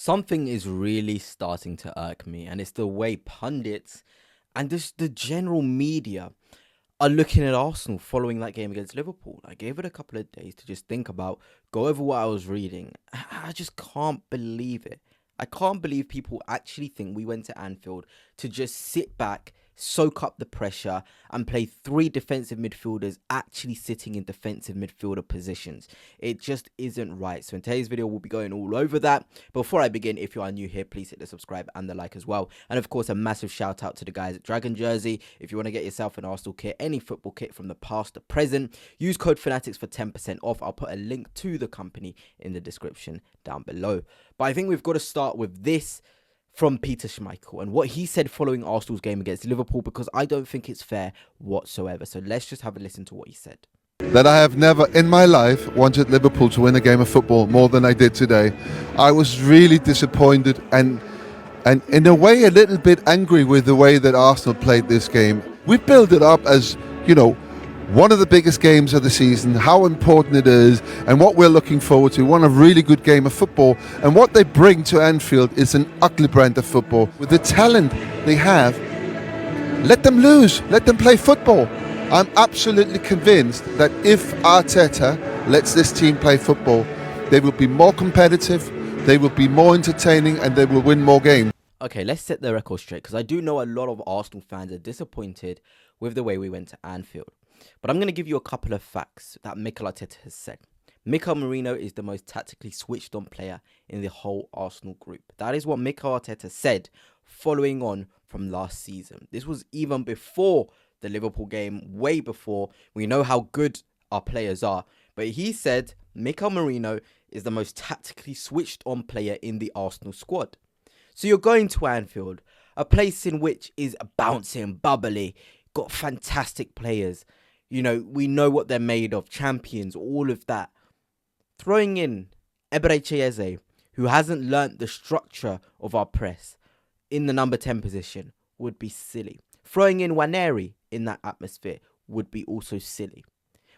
Something is really starting to irk me, and it's the way pundits and just the general media are looking at Arsenal following that game against Liverpool. I gave it a couple of days to just think about, go over what I was reading. I just can't believe it. I can't believe people actually think we went to Anfield to just sit back, soak up the pressure, and play three defensive midfielders actually sitting in defensive midfielder positions. It just isn't right. So in today's video, we'll be going all over that. Before I begin, if you are new here, please hit the subscribe and the like as well. And of course, a massive shout out to the guys at Dragon Jersey. If you want to get yourself an Arsenal kit, any football kit from the past to present, use code Fanatics for 10% off. I'll put a link to the company in the description down below. But I think we've got to start with this from Peter Schmeichel and what he said following Arsenal's game against Liverpool, because I don't think it's fair whatsoever. So let's just have a listen to what he said. That I have never in my life wanted Liverpool to win a game of football more than I did today. I was really disappointed and in a way a little bit angry with the way that Arsenal played this game. We built it up as, one of the biggest games of the season, how important it is and what we're looking forward to. Want a really good game of football, and what they bring to Anfield is an ugly brand of football. With the talent they have, let them lose, let them play football. I'm absolutely convinced that if Arteta lets this team play football, they will be more competitive, they will be more entertaining, and they will win more games. Okay, let's set the record straight, because I do know a lot of Arsenal fans are disappointed with the way we went to Anfield. But I'm going to give you a couple of facts that Mikel Arteta has said. Mikel Merino is the most tactically switched on player in the whole Arsenal group. That is what Mikel Arteta said following on from last season. This was even before the Liverpool game, way before. We know how good our players are. But he said Mikel Merino is the most tactically switched on player in the Arsenal squad. So you're going to Anfield, a place in which is bouncing, bubbly, got fantastic players. We know what they're made of, champions, all of that. Throwing in Eze, who hasn't learnt the structure of our press, in the number 10 position would be silly. Throwing in Waneri in that atmosphere would be also silly.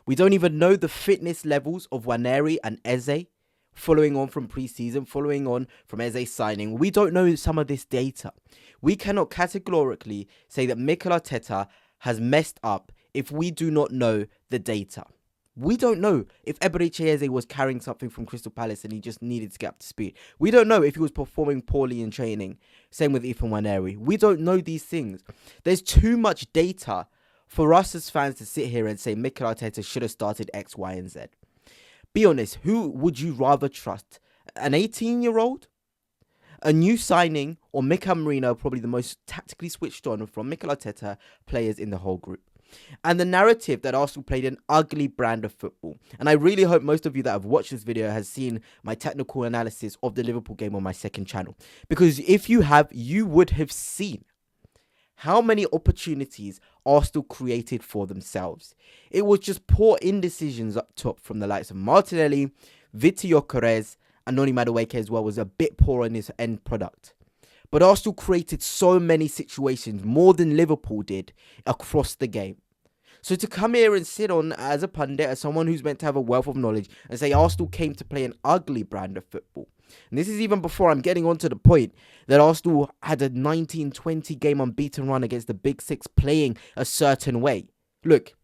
We don't even know the fitness levels of Waneri and Eze, following on from pre-season, following on from Eze's signing. We don't know some of this data. We cannot categorically say that Mikel Arteta has messed up if we do not know the data. We don't know if Eze was carrying something from Crystal Palace and he just needed to get up to speed. We don't know if he was performing poorly in training. Same with Ethan Waneri. We don't know these things. There's too much data for us as fans to sit here and say Mikel Arteta should have started X, Y, and Z. Be honest, who would you rather trust? An 18-year-old? A new signing? Or Mikel Merino, probably the most tactically switched on from Mikel Arteta players in the whole group? And the narrative that Arsenal played an ugly brand of football. And I really hope most of you that have watched this video has seen my technical analysis of the Liverpool game on my second channel. Because if you have, you would have seen how many opportunities Arsenal created for themselves. It was just poor indecisions up top from the likes of Martinelli, Vitor Gyökeres, and Noni Madueke as well was a bit poor in his end product. But Arsenal created so many situations, more than Liverpool did, across the game. So to come here and sit on as a pundit, as someone who's meant to have a wealth of knowledge, and say Arsenal came to play an ugly brand of football. And this is even before I'm getting on to the point that Arsenal had a 19-20 game unbeaten run against the Big Six playing a certain way. Look,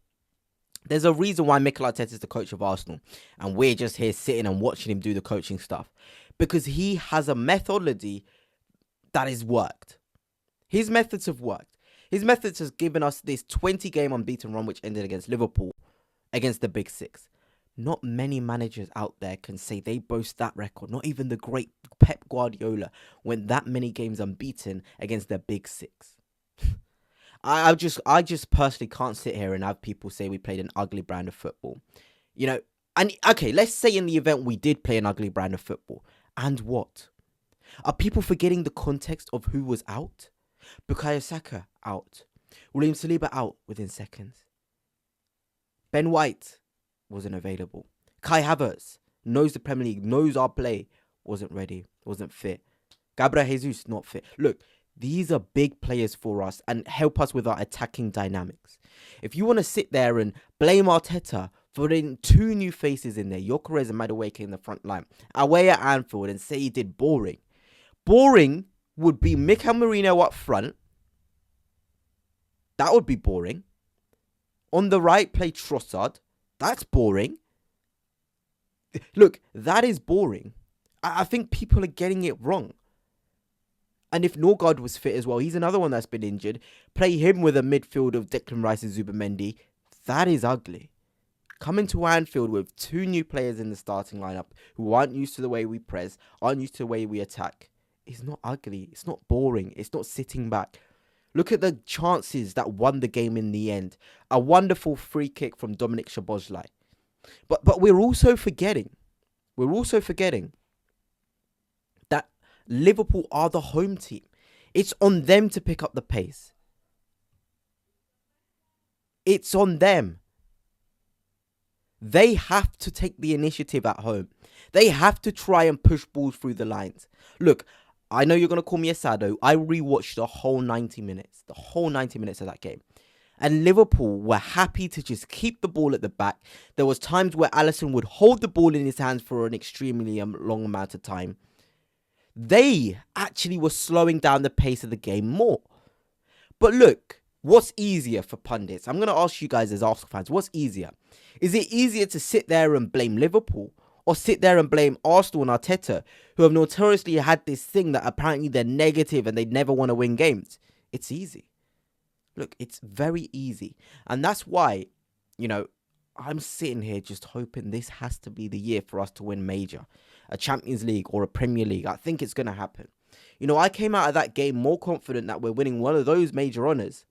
there's a reason why Mikel Arteta is the coach of Arsenal. And we're just here sitting and watching him do the coaching stuff. Because he has a methodology that has worked. His methods have worked. His methods has given us this 20-game unbeaten run which ended against Liverpool, against the Big Six. Not many managers out there can say they boast that record. Not even the great Pep Guardiola went that many games unbeaten against the Big Six. I just personally can't sit here and have people say we played an ugly brand of football. And okay, let's say in the event we did play an ugly brand of football. And what? Are people forgetting the context of who was out? Bukayo Saka out. William Saliba out within seconds. Ben White wasn't available. Kai Havertz knows the Premier League, knows our play, wasn't ready, wasn't fit. Gabriel Jesus not fit. Look, these are big players for us and help us with our attacking dynamics. If you want to sit there and blame Arteta for putting two new faces in there, Gyökeres and Madueke in the front line, away at Anfield, and say he did boring, Boring would be Mikel Merino up front. That would be boring. On the right, play Trossard. That's boring. Look, that is boring. I think people are getting it wrong. And if Norgard was fit as well, he's another one that's been injured. Play him with a midfield of Declan Rice and Zubimendi. That is ugly. Coming to Anfield with 2 new players in the starting lineup who aren't used to the way we press, aren't used to the way we attack, is not ugly. It's not boring. It's not sitting back. Look at the chances that won the game in the end. A wonderful free kick from Dominic Szoboszlai. But we're also forgetting that Liverpool are the home team. It's on them to pick up the pace. It's on them. They have to take the initiative at home. They have to try and push balls through the lines. Look, I know you're going to call me a sado. I rewatched the whole 90 minutes. The whole 90 minutes of that game. And Liverpool were happy to just keep the ball at the back. There was times where Alisson would hold the ball in his hands for an extremely long amount of time. They actually were slowing down the pace of the game more. But look, what's easier for pundits? I'm going to ask you guys as Arsenal fans, what's easier? Is it easier to sit there and blame Liverpool or sit there and blame Arsenal and Arteta, who have notoriously had this thing that apparently they're negative and they never want to win games? It's easy. Look, it's very easy. And that's why, I'm sitting here just hoping this has to be the year for us to win major. A Champions League or a Premier League. I think it's going to happen. I came out of that game more confident that we're winning one of those major honours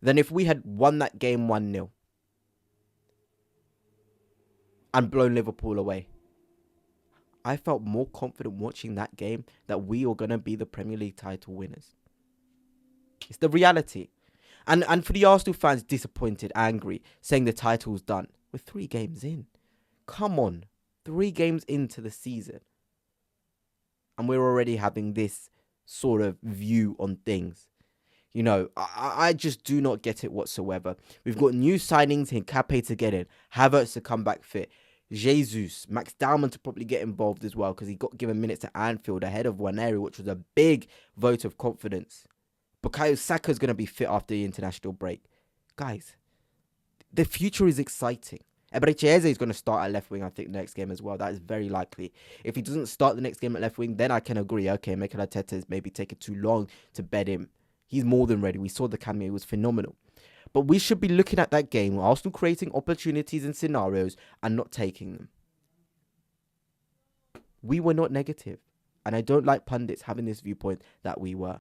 than if we had won that game 1-0 and blown Liverpool away. I felt more confident watching that game that we are going to be the Premier League title winners. It's the reality. And for the Arsenal fans, disappointed, angry, saying the title's done. We're 3 games in. Come on. 3 games into the season. And we're already having this sort of view on things. I just do not get it whatsoever. We've got new signings, Hincapié to get in, Havertz to come back fit, Jesus, Max Dalman to probably get involved as well because he got given minutes at Anfield ahead of Waneri, which was a big vote of confidence. Bukayo Saka's going to be fit after the international break. Guys, the future is exciting. Eberechieze is going to start at left wing, I think, next game as well. That is very likely. If he doesn't start the next game at left wing, then I can agree. Okay, Mikel Arteta is maybe taking too long to bed him. He's more than ready. We saw the cameo. It was phenomenal. But we should be looking at that game, Arsenal creating opportunities and scenarios and not taking them. We were not negative. And I don't like pundits having this viewpoint that we were.